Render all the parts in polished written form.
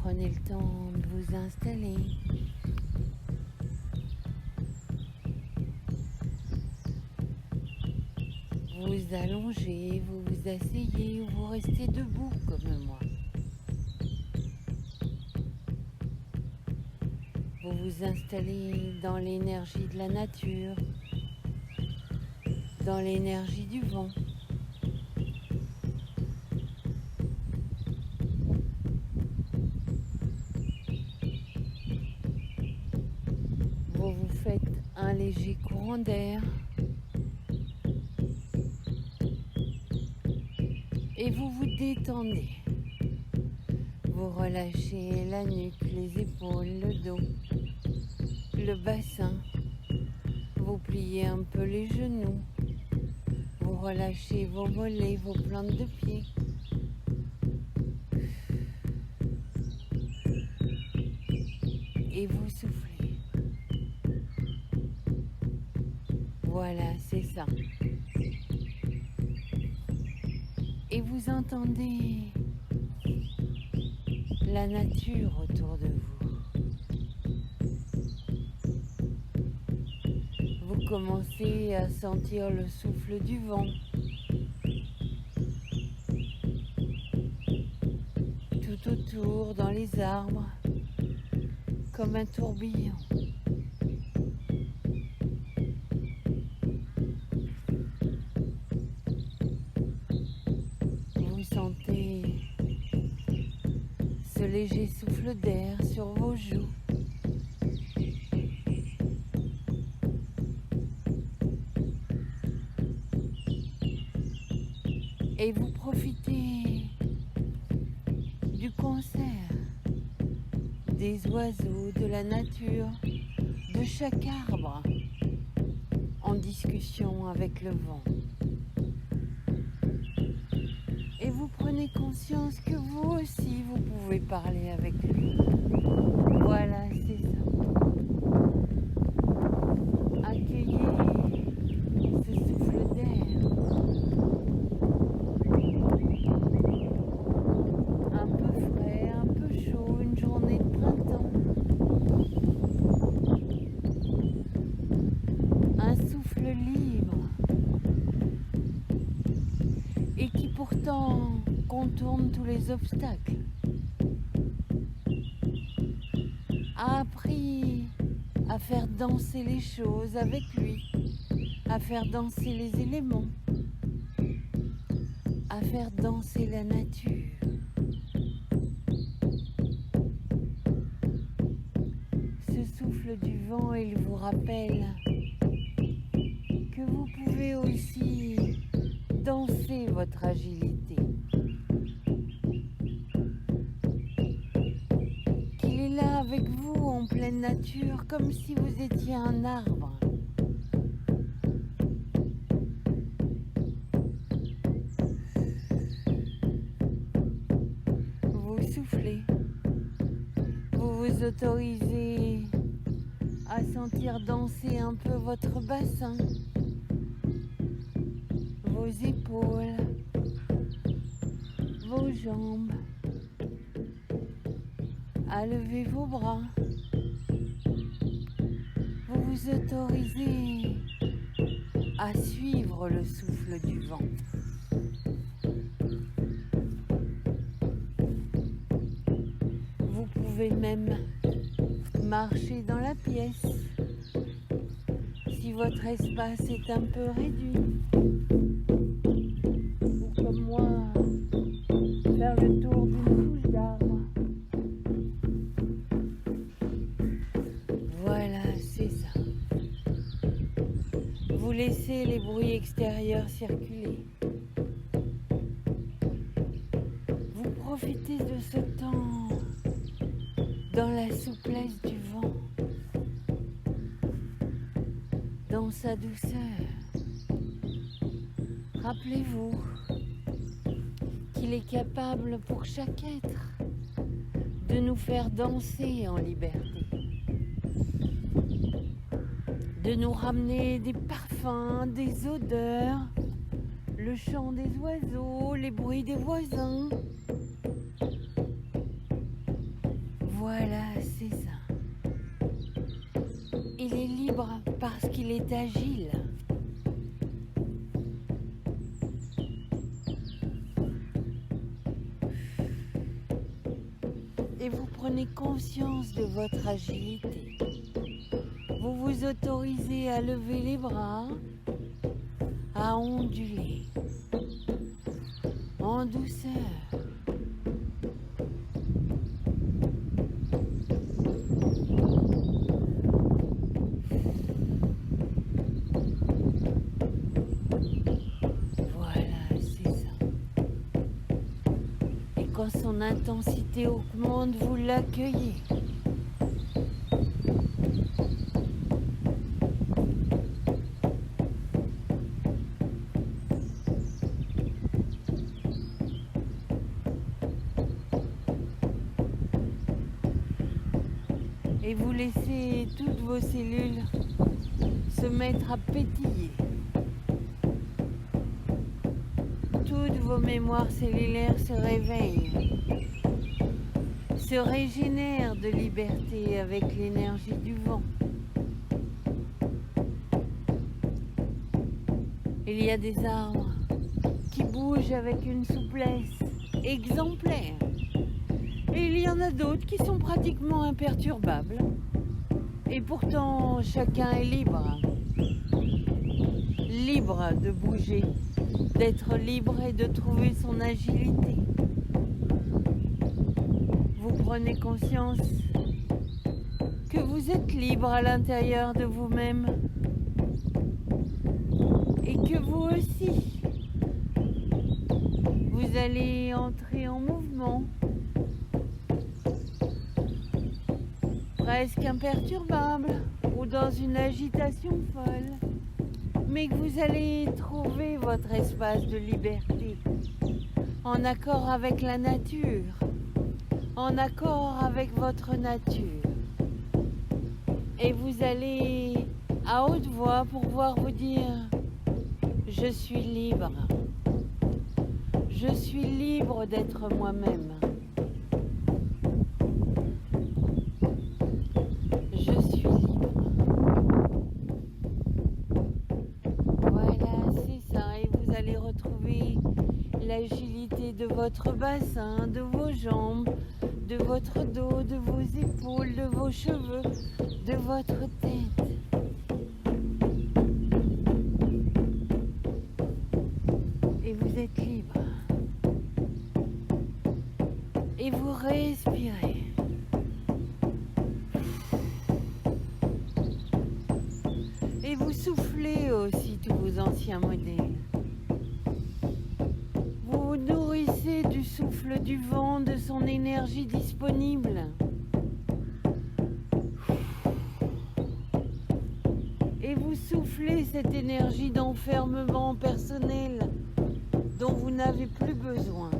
prenez le temps de vous installer. Vous vous allongez, vous vous asseyez ou vous restez debout comme moi. Vous vous installez dans l'énergie de la nature, dans l'énergie du vent. Vous vous faites un léger courant d'air et vous vous détendez. Vous relâchez la nuque, les épaules, le dos, le bassin. Vous pliez un peu les genoux. Vous relâchez vos mollets, vos plantes de pied. Et vous soufflez. Voilà, c'est ça. Et vous entendez la nature autour de vous. Vous commencez à sentir le souffle du vent. Tout autour, dans les arbres, comme un tourbillon. Vous sentez ce léger souffle d'air sur vos joues. Et vous profitez du concert, des oiseaux, de la nature, de chaque arbre, en discussion avec le vent. Et vous prenez conscience que vous aussi, vous pouvez parler avec lui. Voilà, c'est ça. Accueillez ce souffle d'air. Un peu frais, un peu chaud, une journée de printemps. Un souffle libre. Et qui pourtant contourne tous les obstacles. A appris à faire danser les choses avec lui, à faire danser les éléments, à faire danser la nature. Ce souffle du vent, il vous rappelle que vous pouvez aussi danser votre agilité. Qu'il est là avec vous en pleine nature, comme si vous étiez un arbre. Vous soufflez. Vous vous autorisez à sentir danser un peu votre bassin, vos épaules, vos jambes, à lever vos bras. Vous vous autorisez à suivre le souffle du vent. Vous pouvez même marcher dans la pièce si votre espace est un peu réduit. Ou comme moi, faire le tour d'une couche d'arbre. Voilà, c'est ça. Vous laissez les bruits extérieurs circuler. Vous profitez de ce temps dans la souplesse du vent, dans sa douceur. Rappelez-vous qu'il est capable pour chaque être de nous faire danser en liberté, de nous ramener des parfums, des odeurs, le chant des oiseaux, les bruits des voisins. Voilà, c'est ça. Il est libre parce qu'il est agile. Et vous prenez conscience de votre agilité. Vous vous autorisez à lever les bras, à onduler, en douceur. Voilà, c'est ça. Et quand son intensité augmente, vous l'accueillez. Et vous laissez toutes vos cellules se mettre à pétiller. Toutes vos mémoires cellulaires se réveillent, se régénèrent de liberté avec l'énergie du vent. Il y a des arbres qui bougent avec une souplesse exemplaire. Et il y en a d'autres qui sont pratiquement imperturbables. Et pourtant, chacun est libre. Libre de bouger, d'être libre et de trouver son agilité. Vous prenez conscience que vous êtes libre à l'intérieur de vous-même. Et que vous aussi, vous allez entrer en mouvement. Presque imperturbable ou dans une agitation folle, mais que vous allez trouver votre espace de liberté, en accord avec la nature, en accord avec votre nature. Et vous allez à haute voix pouvoir vous dire « Je suis libre. Je suis libre d'être moi-même. Je suis libre. » Voilà, c'est ça. Et vous allez retrouver l'agilité de votre bassin, de vos jambes, de votre dos, de vos épaules, de vos cheveux, de votre tête. Et vous êtes libre. Et vous respirez. Et vous soufflez aussi tous vos anciens modèles. Vous vous nourrissez du souffle du vent, de son énergie disponible. Et vous soufflez cette énergie d'enfermement personnel dont vous n'avez plus besoin.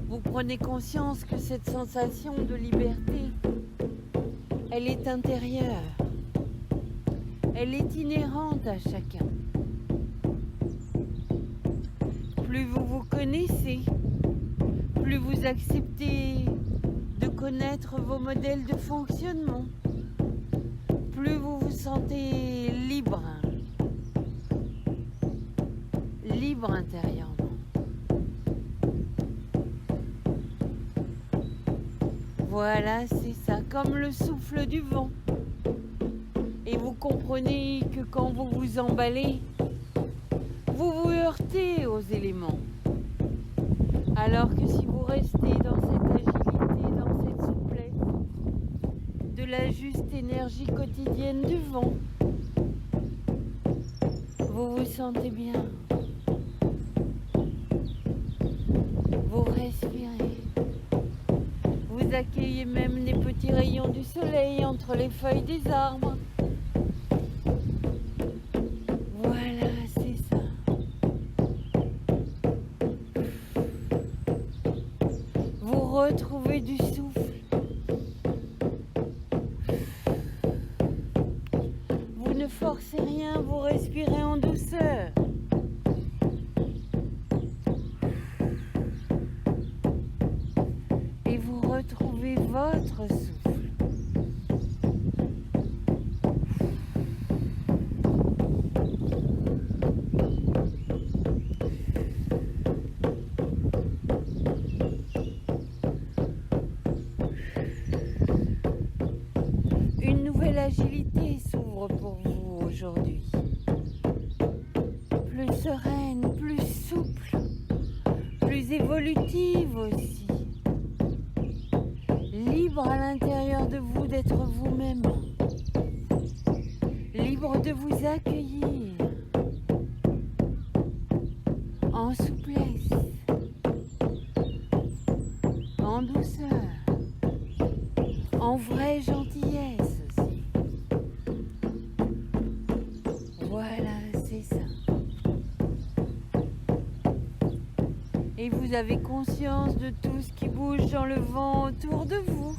Vous prenez conscience que cette sensation de liberté, elle est intérieure. Elle est inhérente à chacun. Plus vous vous connaissez, plus vous acceptez de connaître vos modèles de fonctionnement, plus vous vous sentez libre, libre intérieurement. Voilà, c'est ça, comme le souffle du vent. Et vous comprenez que quand vous vous emballez, vous vous heurtez aux éléments. Alors que si vous restez dans cette agilité, dans cette souplesse, de la juste énergie quotidienne du vent, vous vous sentez bien. Vous respirez. Vous accueillez même les petits rayons du soleil entre les feuilles des arbres. Voilà, c'est ça. Vous retrouvez du souffle. Vous ne forcez rien, vous respirez en douceur. Et vous retrouvez votre souffle. Une nouvelle agilité s'ouvre pour vous aujourd'hui. Plus sereine, plus souple, plus évolutive aussi. Libre à l'intérieur de vous d'être vous-même. Libre de vous accueillir. En souplesse. En douceur. En vraie gentillesse aussi. Voilà, c'est ça. Et vous avez conscience de tout ce qui bouge dans le vent autour de vous.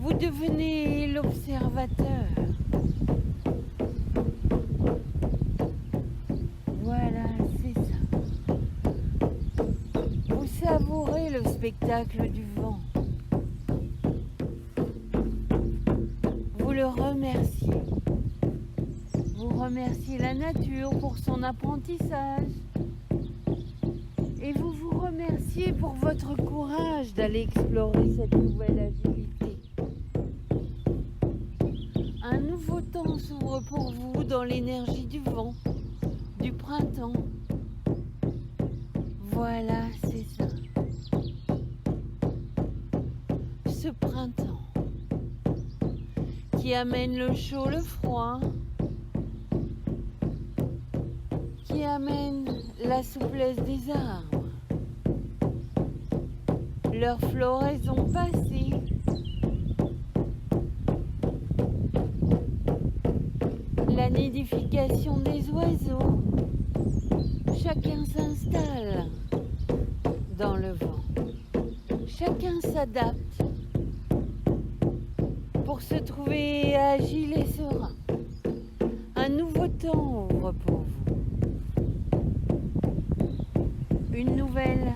Vous devenez l'observateur. Voilà, c'est ça. Vous savourez le spectacle du vent. Vous le remerciez. Vous remerciez la nature pour son apprentissage. Et vous vous remerciez pour votre courage d'aller explorer cette nouvelle agilité. Un nouveau temps s'ouvre pour vous dans l'énergie du vent, du printemps. Voilà, c'est ça. Ce printemps qui amène le chaud, le froid, qui amène la souplesse des arbres, leur floraison passée, la nidification des oiseaux. Chacun s'installe dans le vent, chacun s'adapte pour se trouver agile et serein. Un nouveau temps ouvre pour vous. Une nouvelle